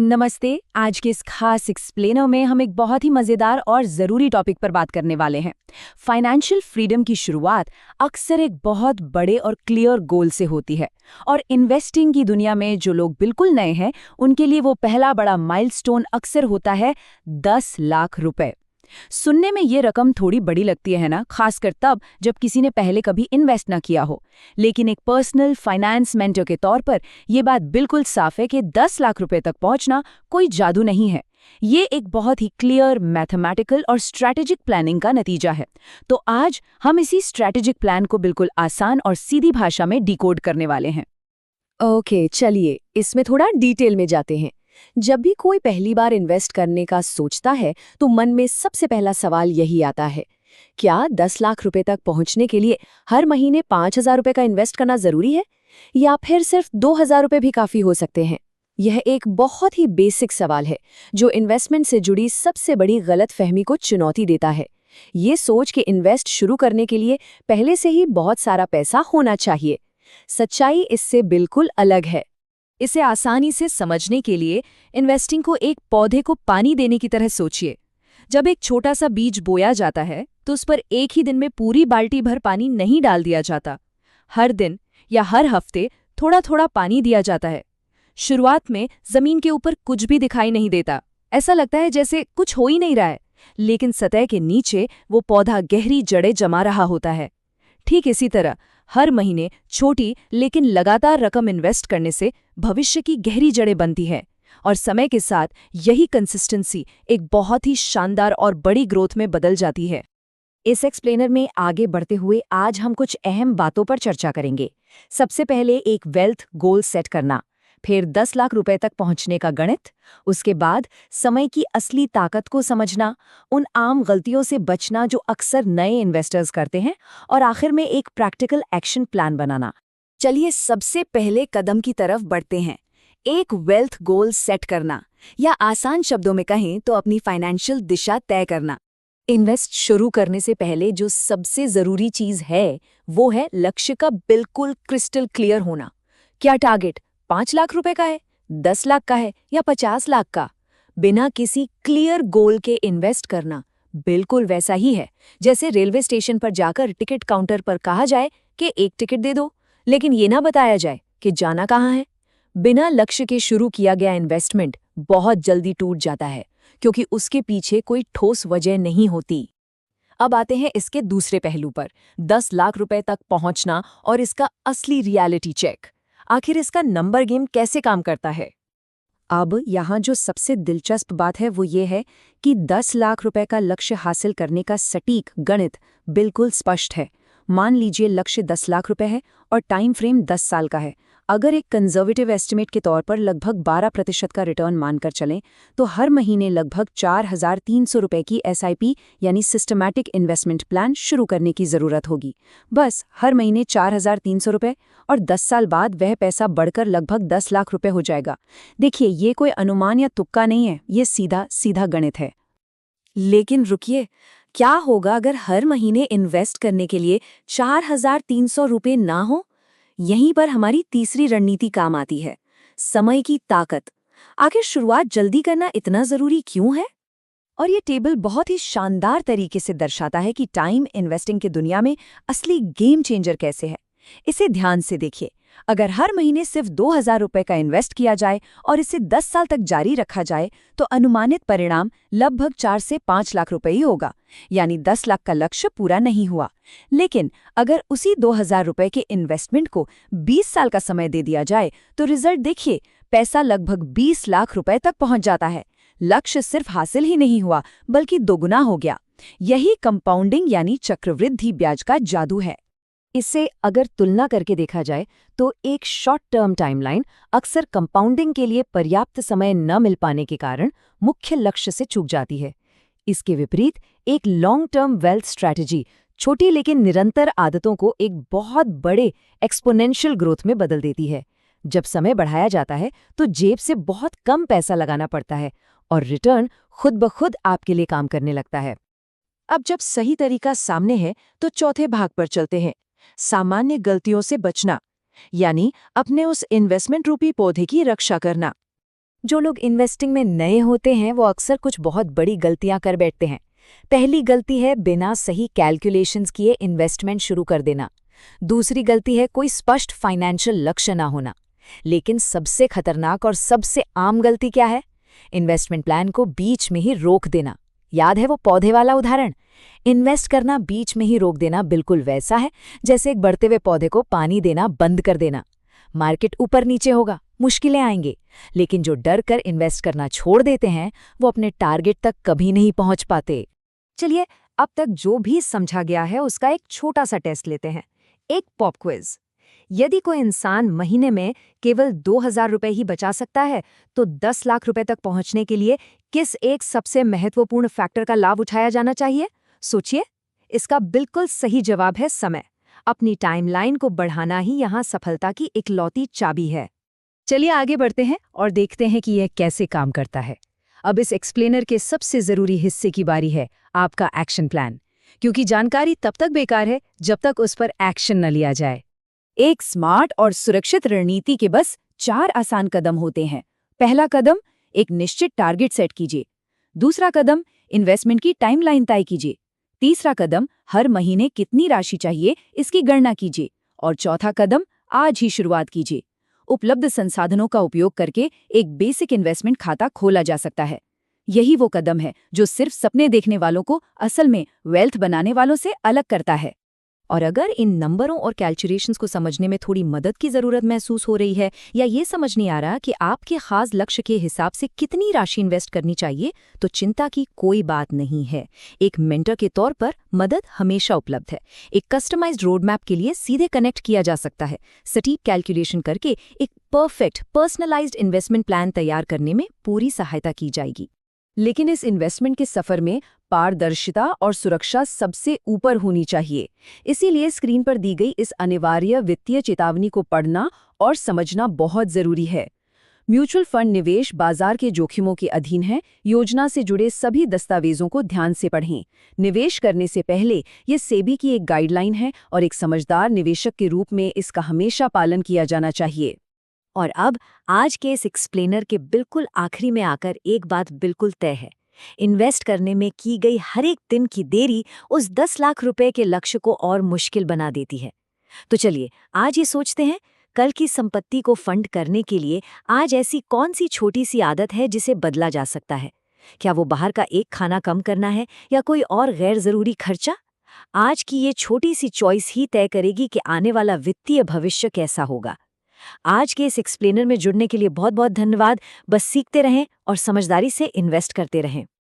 नमस्ते। आज के इस खास एक्सप्लेनर में हम एक बहुत ही मजेदार और जरूरी टॉपिक पर बात करने वाले हैं। फाइनेंशियल फ्रीडम की शुरुआत अक्सर एक बहुत बड़े और क्लियर गोल से होती है, और इन्वेस्टिंग की दुनिया में जो लोग बिल्कुल नए हैं उनके लिए वो पहला बड़ा माइलस्टोन अक्सर होता है 10 लाख रुपए। सुनने में ये रकम थोड़ी बड़ी लगती है ना, खासकर तब जब किसी ने पहले कभी इन्वेस्ट ना किया हो। लेकिन एक पर्सनल फाइनेंस मेंटर के तौर पर यह बात बिल्कुल साफ है कि 10 लाख रुपए तक पहुंचना कोई जादू नहीं है। ये एक बहुत ही क्लियर मैथमेटिकल और स्ट्रैटेजिक प्लानिंग का नतीजा है। तो आज हम इसी स्ट्रैटेजिक प्लान को बिल्कुल आसान और सीधी भाषा में डिकोड करने वाले हैं। ओके, चलिए इसमें थोड़ा डिटेल में जाते हैं। जब भी कोई पहली बार इन्वेस्ट करने का सोचता है तो मन में सबसे पहला सवाल यही आता है, क्या 10 लाख रुपए तक पहुंचने के लिए हर महीने 5,000 रुपए का इन्वेस्ट करना जरूरी है, या फिर सिर्फ 2,000 रुपए भी काफी हो सकते हैं? यह एक बहुत ही बेसिक सवाल है जो इन्वेस्टमेंट से जुड़ी सबसे बड़ी गलतफहमी को चुनौती देता है। ये सोच के इन्वेस्ट शुरू करने के लिए पहले से ही बहुत सारा पैसा होना चाहिए। सच्चाई इससे बिल्कुल अलग है। इसे आसानी से समझने के लिए इन्वेस्टिंग को एक पौधे को पानी देने की तरह सोचिए। जब एक छोटा सा बीज बोया जाता है तो उस पर एक ही दिन में पूरी बाल्टी भर पानी नहीं डाल दिया जाता। हर दिन या हर हफ्ते थोड़ा थोड़ा पानी दिया जाता है। शुरुआत में जमीन के ऊपर कुछ भी दिखाई नहीं देता, ऐसा लगता है जैसे कुछ हो ही नहीं रहा है, लेकिन सतह के नीचे वो पौधा गहरी जड़ें जमा रहा होता है। ठीक इसी तरह हर महीने छोटी लेकिन लगातार रकम इन्वेस्ट करने से भविष्य की गहरी जड़ें बनती हैं, और समय के साथ यही कंसिस्टेंसी एक बहुत ही शानदार और बड़ी ग्रोथ में बदल जाती है। इस एक्सप्लेनर में आगे बढ़ते हुए आज हम कुछ अहम बातों पर चर्चा करेंगे। सबसे पहले एक वेल्थ गोल सेट करना, फिर 10 लाख रुपए तक पहुंचने का गणित, उसके बाद समय की असली ताकत को समझना, उन आम गलतियों से बचना जो अक्सर नए इन्वेस्टर्स करते हैं, और आखिर में एक प्रैक्टिकल एक्शन प्लान बनाना। चलिए सबसे पहले कदम की तरफ बढ़ते हैं, एक वेल्थ गोल सेट करना, या आसान शब्दों में कहें तो अपनी फाइनेंशियल दिशा तय करना। इन्वेस्ट शुरू करने से पहले जो सबसे जरूरी चीज है वो है लक्ष्य का बिल्कुल क्रिस्टल क्लियर होना। क्या टारगेट 5 लाख रुपए का है, 10 लाख का है, या 50 लाख का? बिना किसी क्लियर गोल के इन्वेस्ट करना बिल्कुल वैसा ही है जैसे रेलवे स्टेशन पर जाकर टिकट काउंटर पर कहा जाए कि एक टिकट दे दो, लेकिन ये ना बताया जाए कि जाना कहाँ है। बिना लक्ष्य के शुरू किया गया इन्वेस्टमेंट बहुत जल्दी टूट जाता है, क्योंकि उसके पीछे कोई ठोस वजह नहीं होती। अब आते हैं इसके दूसरे पहलू पर, 10 लाख रुपए तक पहुंचना और इसका असली रियलिटी चेक। आखिर इसका नंबर गेम कैसे काम करता है? अब यहाँ जो सबसे दिलचस्प बात है वो ये है कि 10 लाख रुपए का लक्ष्य हासिल करने का सटीक गणित बिल्कुल स्पष्ट है। मान लीजिए लक्ष्य 10 लाख रुपए है और टाइम फ्रेम 10 साल का है। अगर एक कंजर्वेटिव एस्टिमेट के तौर पर लगभग 12% का रिटर्न मानकर चलें तो हर महीने लगभग 4,300 रुपए की SIP यानी सिस्टमैटिक इन्वेस्टमेंट प्लान शुरू करने की जरूरत होगी। बस हर महीने 4,300 रुपए, और 10 साल बाद वह पैसा बढ़कर लगभग 10 लाख रुपए हो जाएगा। देखिए, ये कोई अनुमान या तुक्का नहीं है, ये सीधा सीधा गणित है। लेकिन रुकिए, क्या होगा अगर हर महीने इन्वेस्ट करने के लिए 4,300 रुपए ना हो? यहीं पर हमारी तीसरी रणनीति काम आती है, समय की ताकत। आखिर शुरुआत जल्दी करना इतना जरूरी क्यों है? और ये टेबल बहुत ही शानदार तरीके से दर्शाता है कि टाइम इन्वेस्टिंग की दुनिया में असली गेम चेंजर कैसे है। इसे ध्यान से देखिए। अगर हर महीने सिर्फ 2,000 रुपए का इन्वेस्ट किया जाए और इसे 10 साल तक जारी रखा जाए तो अनुमानित परिणाम लगभग 4 से 5 लाख रुपए ही होगा, यानी 10 लाख का लक्ष्य पूरा नहीं हुआ। लेकिन अगर उसी 2,000 रुपए के इन्वेस्टमेंट को 20 साल का समय दे दिया जाए तो रिजल्ट देखिए, पैसा लगभग 20 लाख रुपए तक पहुंच जाता है। लक्ष्य सिर्फ हासिल ही नहीं हुआ बल्कि दोगुना हो गया। यही कंपाउंडिंग यानी चक्रवृद्धि ब्याज का जादू है। इससे अगर तुलना करके देखा जाए तो एक शॉर्ट टर्म टाइमलाइन अक्सर कंपाउंडिंग के लिए पर्याप्त समय न मिल पाने के कारण मुख्य लक्ष्य से चूक जाती है। इसके विपरीत एक लॉन्ग टर्म वेल्थ स्ट्रैटेजी छोटी लेकिन निरंतर आदतों को एक बहुत बड़े एक्सपोनेंशियल ग्रोथ में बदल देती है। जब समय बढ़ाया जाता है तो जेब से बहुत कम पैसा लगाना पड़ता है और रिटर्न खुद ब खुद आपके लिए काम करने लगता है। अब जब सही तरीका सामने है तो चौथे भाग पर चलते हैं, सामान्य गलतियों से बचना, यानी अपने उस इन्वेस्टमेंट रूपी पौधे की रक्षा करना। जो लोग इन्वेस्टिंग में नए होते हैं वो अक्सर कुछ बहुत बड़ी गलतियां कर बैठते हैं। पहली गलती है बिना सही कैलकुलेशंस किए इन्वेस्टमेंट शुरू कर देना। दूसरी गलती है कोई स्पष्ट फाइनेंशियल लक्ष्य ना होना। लेकिन सबसे खतरनाक और सबसे आम गलती क्या है? इन्वेस्टमेंट प्लान को बीच में ही रोक देना। याद है वो पौधे वाला उदाहरण? इन्वेस्ट करना बीच में ही रोक देना बिल्कुल वैसा है जैसे एक बढ़ते हुए पौधे को पानी देना बंद कर देना। मार्केट ऊपर नीचे होगा, मुश्किलें आएंगे, लेकिन जो डर कर इन्वेस्ट करना छोड़ देते हैं वो अपने टारगेट तक कभी नहीं पहुंच पाते। चलिए, अब तक जो भी समझा गया है उसका एक छोटा सा टेस्ट लेते हैं, एक पॉप क्विज। यदि कोई इंसान महीने में केवल 2,000 रुपए ही बचा सकता है तो 10 लाख रुपए तक पहुंचने के लिए किस एक सबसे महत्वपूर्ण फैक्टर का लाभ उठाया जाना चाहिए? सोचिए। इसका बिल्कुल सही जवाब है समय। अपनी टाइमलाइन को बढ़ाना ही यहाँ सफलता की इकलौती चाबी है। चलिए आगे बढ़ते हैं और देखते हैं कि यह कैसे काम करता है। अब इस एक्सप्लेनर के सबसे जरूरी हिस्से की बारी है, आपका एक्शन प्लान। क्योंकि जानकारी तब तक बेकार है जब तक उस पर एक्शन न लिया जाए। एक स्मार्ट और सुरक्षित रणनीति के बस 4 आसान कदम होते हैं। पहला कदम, एक निश्चित टारगेट सेट कीजिए। दूसरा कदम, इन्वेस्टमेंट की टाइमलाइन तय कीजिए। तीसरा कदम, हर महीने कितनी राशि चाहिए इसकी गणना कीजिए। और चौथा कदम, आज ही शुरुआत कीजिए। उपलब्ध संसाधनों का उपयोग करके एक बेसिक इन्वेस्टमेंट खाता खोला जा सकता है। यही वो कदम है जो सिर्फ सपने देखने वालों को असल में वेल्थ बनाने वालों से अलग करता है। और अगर इन नंबरों और कैलकुलेशंस को समझने में थोड़ी मदद की ज़रूरत महसूस हो रही है या ये समझ नहीं आ रहा कि आपके खास लक्ष्य के हिसाब से कितनी राशि इन्वेस्ट करनी चाहिए, तो चिंता की कोई बात नहीं है। एक मेंटर के तौर पर मदद हमेशा उपलब्ध है। एक कस्टमाइज्ड रोड मैप के लिए सीधे कनेक्ट किया जा सकता है। सटीक कैलकुलेशन करके एक परफेक्ट पर्सनलाइज्ड इन्वेस्टमेंट प्लान तैयार करने में पूरी सहायता की जाएगी। लेकिन इस इन्वेस्टमेंट के सफर में पारदर्शिता और सुरक्षा सबसे ऊपर होनी चाहिए। इसीलिए स्क्रीन पर दी गई इस अनिवार्य वित्तीय चेतावनी को पढ़ना और समझना बहुत जरूरी है। म्यूचुअल फंड निवेश बाजार के जोखिमों के अधीन है। योजना से जुड़े सभी दस्तावेजों को ध्यान से पढ़ें। निवेश करने से पहले ये सेबी की एक गाइडलाइन है और एक समझदार निवेशक के रूप में इसका हमेशा पालन किया जाना चाहिए। और अब आज के इस एक्सप्लेनर के बिल्कुल आखिरी में आकर एक बात बिल्कुल तय है। इन्वेस्ट करने में की गई हर एक दिन की देरी उस 10 लाख रुपए के लक्ष्य को और मुश्किल बना देती है। तो चलिए आज ये सोचते हैं, कल की संपत्ति को फंड करने के लिए आज ऐसी कौन सी छोटी सी आदत है जिसे बदला जा सकता है? क्या वो बाहर का एक खाना कम करना है या कोई और गैर जरूरी खर्चा? आज की ये छोटी सी चॉइस ही तय करेगी कि आने वाला वित्तीय भविष्य कैसा होगा। आज के इस एक्सप्लेनर में जुड़ने के लिए बहुत बहुत धन्यवाद। बस सीखते रहें और समझदारी से इन्वेस्ट करते रहें।